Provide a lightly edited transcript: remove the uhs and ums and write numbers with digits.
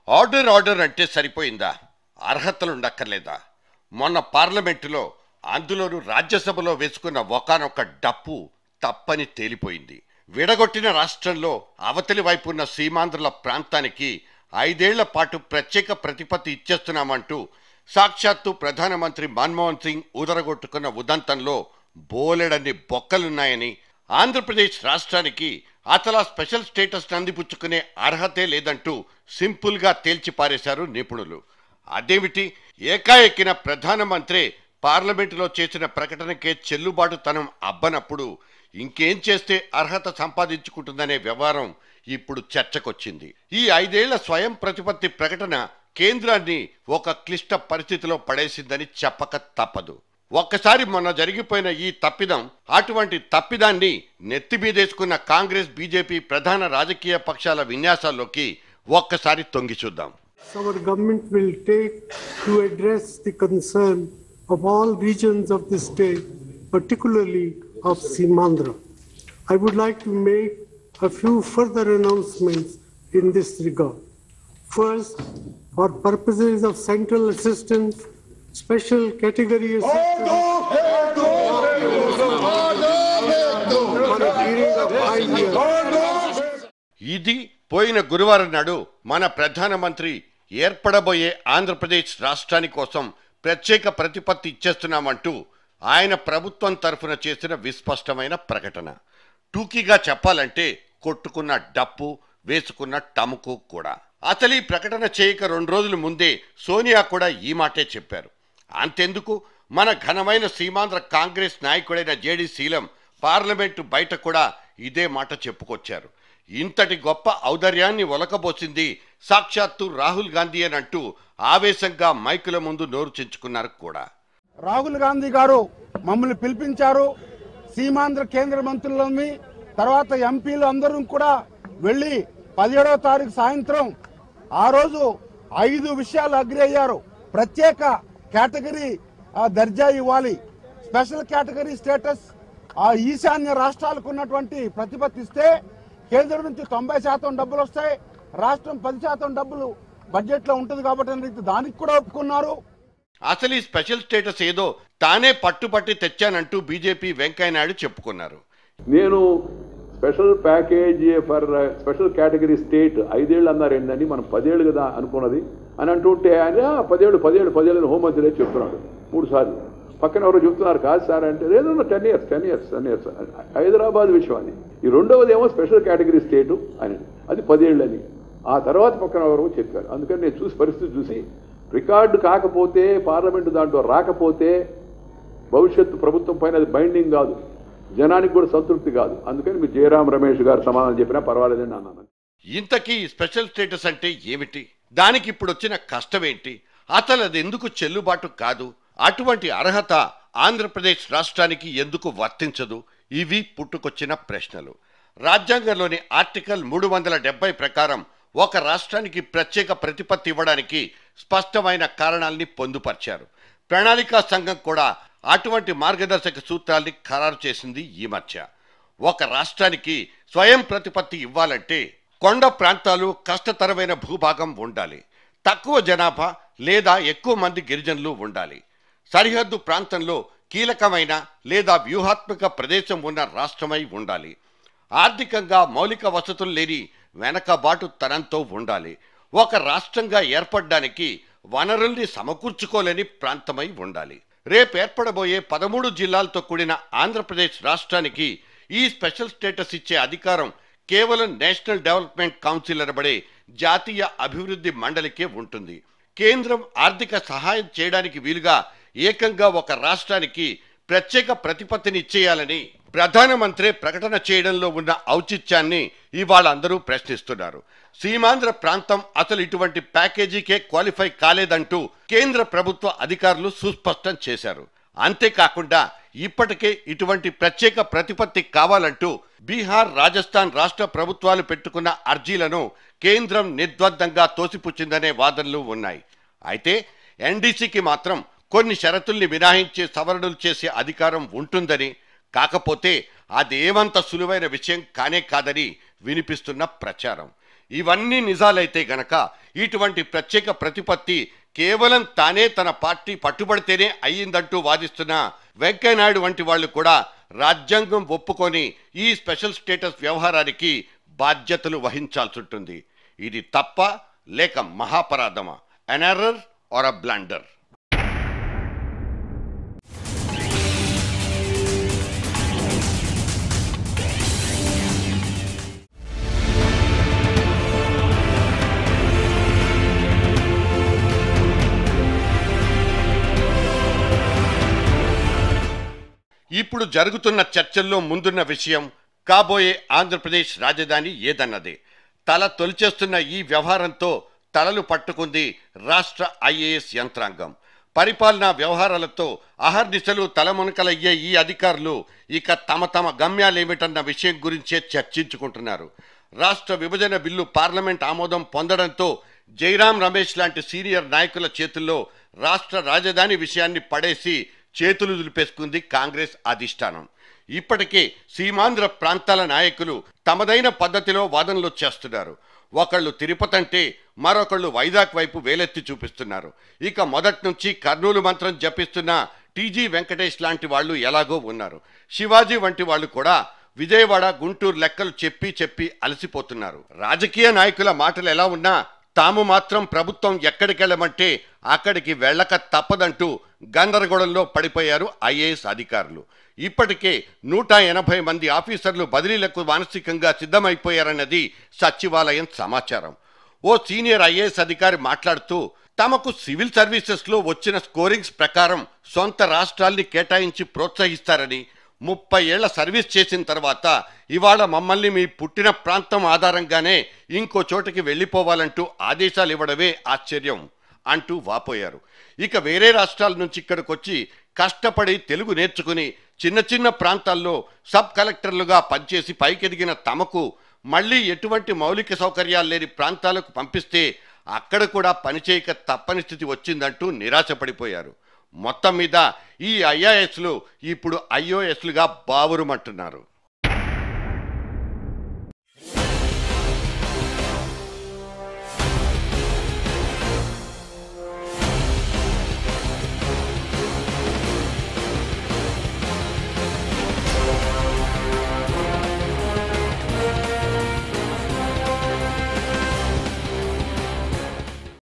Order order అంటే సరిపోయిందా? అర్హతలు ఉండక్కర్లేదా? మొన్న పార్లమెంటులో, అందులోనూ రాజ్యసభలో వేసుకున్న ఒకానొక డప్పు తప్పని తేలిపోయింది. విడగొట్టిన రాష్ట్రంలో అవతలి వైపు ఉన్న సీమాంధ్రుల ప్రాంతానికి 5 ఏళ్ల పాటు ప్రత్యేక ప్రతిపత్తి ఇచ్చేస్తున్నామంటూ సాక్షాత్తు ప్రధానమంత్రి మన్మోహన్ సింగ్ ఉదరగొట్టుకున్న ఉదంతంలో బోలెడన్ని బొక్కలున్నాయని, ఆంధ్రప్రదేశ్ రాష్ట్రానికి అసలు స్పెషల్ స్టేటస్ అందిపుచ్చుకునే అర్హతే లేదంటూ సింపుల్గా తేల్చిపారేశారు నిపుణులు. అదేమిటి, ఏకాఎక్కిన ప్రధానమంత్రి పార్లమెంటులో చేసిన ప్రకటనకే చెల్లుబాటుతనం అబ్బనప్పుడు ఇంకేం చేస్తే అర్హత సంపాదించుకుంటుందనే వ్యవహారం ఇప్పుడు చర్చకొచ్చింది. ఈ 5 ఏళ్ల స్వయం ప్రతిపత్తి ప్రకటన కేంద్రాన్ని ఒక క్లిష్ట పరిస్థితిలో పడేసిందని చెప్పక తప్పదు. ఒక్కసారి మొన్న జరిగిపోయిన ఈ తప్పిదం, అటువంటి తప్పిదాన్ని నెత్తిమీదేసుకున్న కాంగ్రెస్ బీజేపీ ప్రధాన రాజకీయ పక్షాల విన్యాసాల్లోకి ఒక్కసారి తొంగి చూద్దాం. Our government will take to address the concern of all regions of the state, particularly of Simandra. I would like to make a few further announcements in this regard. First, for purposes of central assistance, special category assistance for a period of 5 years. ఇది పోయిన గురువారం నాడు మన ప్రధానమంత్రి ఏర్పడబోయే ఆంధ్రప్రదేశ్ రాష్ట్రాని కోసం ప్రత్యేక ప్రతిపత్తి ఇచ్చేస్తున్నామంటూ ఆయన ప్రభుత్వం తరఫున చేసిన విస్పష్టమైన ప్రకటన. టూకీగా చెప్పాలంటే కొట్టుకున్న డప్పు, వేసుకున్న టముకు కూడా. అసలు ఈ ప్రకటన చేయక 2 రోజుల ముందే సోనియా కూడా ఈ మాటే చెప్పారు. అంతెందుకు, మన ఘనమైన సీమాంధ్ర కాంగ్రెస్ నాయకుడైన జేడీ శీలం పార్లమెంటు బయట కూడా ఇదే మాట చెప్పుకొచ్చారు. ఇంతటి గొప్ప ఔదార్యాన్ని ఒలకబోసింది సాక్షాత్తు రాహుల్ గాంధీ అని అంటూ ఆవేశంగా మైకుల ముందు నోరు చించుకున్నారు కూడా. రాహుల్ గాంధీ గారు మమ్మల్ని పిలిపించారు. సీమాంధ్ర కేంద్ర మంత్రులని, తర్వాత ఎంపీలు అందరూ కూడా వెళ్ళి 17వ తారీఖు సాయంత్రం ఆ రోజు 5 విషయాలు అగ్రి అయ్యారు. ప్రత్యేక కేటగిరీ దర్జా ఇవ్వాలి, స్పెషల్ కేటగిరీ స్టేటస్ ఈశాన్య రాష్ట్రాలకు ఉన్నటువంటి ప్రతిపత్తి ఇస్తే కేంద్రం నుంచి 90% డబ్బులు వస్తాయి, రాష్ట్రం 10% డబ్బులు బడ్జెట్ లో ఉంటుంది కాబట్టి దానికి కూడా ఒప్పుకున్నారు. అసలు ఈ స్పెషల్ స్టేటస్ ఏదో తానే పట్టుపట్టి తెచ్చానంటూ బీజేపీ వెంకయ్యనాయుడు చెప్పుకున్నారు. నేను special package for special category state 5 ఏళ్ళు అన్నారు ఏంటండి, మనం 10 ఏళ్ళు కదా అనుకున్నది అని అంటుంటే ఆయన 10 ఏళ్ళు హోంమంత్రి చెప్తున్నాడు 3 సార్లు. పక్కన ఎవరో చెప్తున్నారు కాదు సార్ అంటే, లేదన్నా 10 ఇయర్స్ హైదరాబాద్ విషయం అని. ఈ రెండవది ఏమో స్పెషల్ కేటగిరీ స్టేటు అని, అది 10 ఏళ్ళు అని. ఆ తర్వాత పక్కన ఎవరో చెప్పారు. అందుకని నేను పరిస్థితి చూసి రికార్డు కాకపోతే, పార్లమెంటు దాంట్లో రాకపోతే భవిష్యత్తు ప్రభుత్వం పైన అది బైండింగ్ కాదు, జనానికి కూడా సంతృప్తి కాదు. అందుకని మీరు జయరాం రమేష్ గారు సమాధానం చెప్పినా పర్వాలేదని అన్నాను. ఇంతకీ స్పెషల్ స్టేటస్ అంటే ఏమిటి? దానికి ఇప్పుడు వచ్చిన కష్టం ఏంటి? అసలు అది ఎందుకు చెల్లుబాటు కాదు? అటువంటి అర్హత ఆంధ్రప్రదేశ్ రాష్ట్రానికి ఎందుకు వర్తించదు? ఇవి పుట్టుకొచ్చిన ప్రశ్నలు. రాజ్యాంగంలోని ఆర్టికల్ 370 ప్రకారం ఒక రాష్ట్రానికి ప్రత్యేక ప్రతిపత్తి ఇవ్వడానికి స్పష్టమైన కారణాలని పొందుపరిచారు. ప్రణాళికా సంఘం కూడా అటువంటి మార్గదర్శక సూత్రాల్ని ఖరారు చేసింది ఈ మధ్య. ఒక రాష్ట్రానికి స్వయం ప్రతిపత్తి ఇవ్వాలంటే కొండ ప్రాంతాలు, కష్టతరమైన భూభాగం ఉండాలి, తక్కువ జనాభా లేదా ఎక్కువ మంది గిరిజనులు ఉండాలి, సరిహద్దు ప్రాంతంలో కీలకమైన లేదా వ్యూహాత్మక ప్రదేశం ఉన్న రాష్ట్రమై ఉండాలి, ఆర్థికంగా మౌలిక వసతులు లేని వెనకబాటు తనంతో ఉండాలి, ఒక రాష్ట్రంగా ఏర్పడడానికి వనరుల్ని సమకూర్చుకోలేని ప్రాంతమై ఉండాలి. రేపు ఏర్పడబోయే 13 జిల్లాలతో కూడిన ఆంధ్రప్రదేశ్ రాష్ట్రానికి ఈ స్పెషల్ స్టేటస్ ఇచ్చే అధికారం కేవలం నేషనల్ డెవలప్మెంట్ కౌన్సిల్ అనబడే జాతీయ అభివృద్ధి మండలికే ఉంటుంది. కేంద్రం ఆర్థిక సహాయం చేయడానికి వీలుగా ఏకంగా ఒక రాష్ట్రానికి ప్రత్యేక ప్రతిపత్తిని ఇచ్చేయాలని ప్రధానమంత్రి ప్రకటన చేయడంలో ఉన్న ఔచిత్యాన్ని ఇవాళ అందరూ ప్రశ్నిస్తున్నారు. సీమాంధ్ర ప్రాంతం అసలు ఇటువంటి ప్యాకేజీకే క్వాలిఫై కాలేదంటూ కేంద్ర ప్రభుత్వ అధికారులు సుస్పష్టం చేశారు. అంతేకాకుండా ఇప్పటికే ఇటువంటి ప్రత్యేక ప్రతిపత్తి కావాలంటూ బీహార్, రాజస్థాన్ రాష్ట్ర ప్రభుత్వాలు పెట్టుకున్న అర్జీలను కేంద్రం నిర్ద్వందంగా తోసిపుచ్చిందనే వాదనలు ఉన్నాయి. అయితే ఎన్డీసీకి మాత్రం కొన్ని షరతుల్ని మినహాయించే సవరణలు చేసే అధికారం ఉంటుందని, కాకపోతే అదేమంత సులువైన విషయం కానే కాదని వినిపిస్తున్న ప్రచారం. ఇవన్నీ నిజాలైతే గనక ఇటువంటి ప్రత్యేక ప్రతిపత్తి కేవలం తానే తన పార్టీ పట్టుబడితేనే అయ్యిందంటూ వాదిస్తున్న వెంకయ్యనాయుడు వంటి వాళ్ళు కూడా రాజ్యాంగం ఒప్పుకొని ఈ స్పెషల్ స్టేటస్ వ్యవహారానికి బాధ్యతలు వహించాల్సి ఉంటుంది. ఇది తప్ప లేక మహాపరాధమా? an error or a blunder? ఇప్పుడు జరుగుతున్న చర్చల్లో ముందున్న విషయం కాబోయే ఆంధ్రప్రదేశ్ రాజధాని ఏదన్నదే. తల తొలిచేస్తున్న ఈ వ్యవహారంతో తలలు పట్టుకుంది రాష్ట్ర ఐఏఎస్ యంత్రాంగం. పరిపాలనా వ్యవహారాలతో అహర్నిశలు తలమునకలయ్యే ఈ అధికారులు ఇక తమ తమ గమ్యాలేమిటన్న విషయం గురించే చర్చించుకుంటున్నారు. రాష్ట్ర విభజన బిల్లు పార్లమెంట్ ఆమోదం పొందడంతో జైరాం రమేష్ లాంటి సీనియర్ నాయకుల చేతుల్లో రాష్ట్ర రాజధాని విషయాన్ని పడేసి చేతులు దులిపేసుకుంది కాంగ్రెస్ అధిష్టానం. ఇప్పటికే సీమాంధ్ర ప్రాంతాల నాయకులు తమదైన పద్ధతిలో వాదనలు చేస్తున్నారు. ఒకళ్ళు తిరుపతి అంటే మరొకళ్ళు వైజాగ్ వైపు వేలెత్తి చూపిస్తున్నారు. ఇక మొదటి నుంచి కర్నూలు మంత్రం జపిస్తున్న టీజీ వెంకటేష్ లాంటి వాళ్ళు ఎలాగో ఉన్నారు. శివాజీ వంటి వాళ్ళు కూడా విజయవాడ గుంటూరు లెక్కలు చెప్పి అలసిపోతున్నారు. రాజకీయ నాయకుల మాటలు ఎలా ఉన్నా తాము మాత్రం ప్రభుత్వం ఎక్కడికెళ్ళమంటే అక్కడికి వెళ్ళక తప్పదంటూ గందరగోళంలో పడిపోయారు ఐఏఎస్ అధికారులు. ఇప్పటికే 180 మంది ఆఫీసర్లు బదిలీలకు మానసికంగా సిద్ధమైపోయారన్నది సచివాలయం సమాచారం. ఓ సీనియర్ ఐఏఎస్ అధికారి మాట్లాడుతూ తమకు సివిల్ సర్వీసెస్లో వచ్చిన స్కోరింగ్స్ ప్రకారం సొంత రాష్ట్రాల్ని కేటాయించి ప్రోత్సహిస్తారని, 30 ఏళ్ల సర్వీస్ చేసిన తర్వాత ఇవాళ మమ్మల్ని మీ పుట్టిన ప్రాంతం ఆధారంగానే ఇంకో చోటకి వెళ్ళిపోవాలంటూ ఆదేశాలు ఇవ్వడమే ఆశ్చర్యం అంటూ వాపోయారు. ఇక వేరే రాష్ట్రాల నుంచి ఇక్కడికి వచ్చి కష్టపడి తెలుగు నేర్చుకుని చిన్న చిన్న ప్రాంతాల్లో సబ్ కలెక్టర్లుగా పనిచేసి పైకెదిగిన తమకు మళ్ళీ ఎటువంటి మౌలిక సౌకర్యాలు లేని ప్రాంతాలకు పంపిస్తే అక్కడ కూడా పనిచేయక తప్పని స్థితి వచ్చిందంటూ నిరాశపడిపోయారు. మొత్తం మీద ఈ ఐఏఎస్లు ఇప్పుడు ఐఓఎస్లుగా బావురుమంటున్నారు.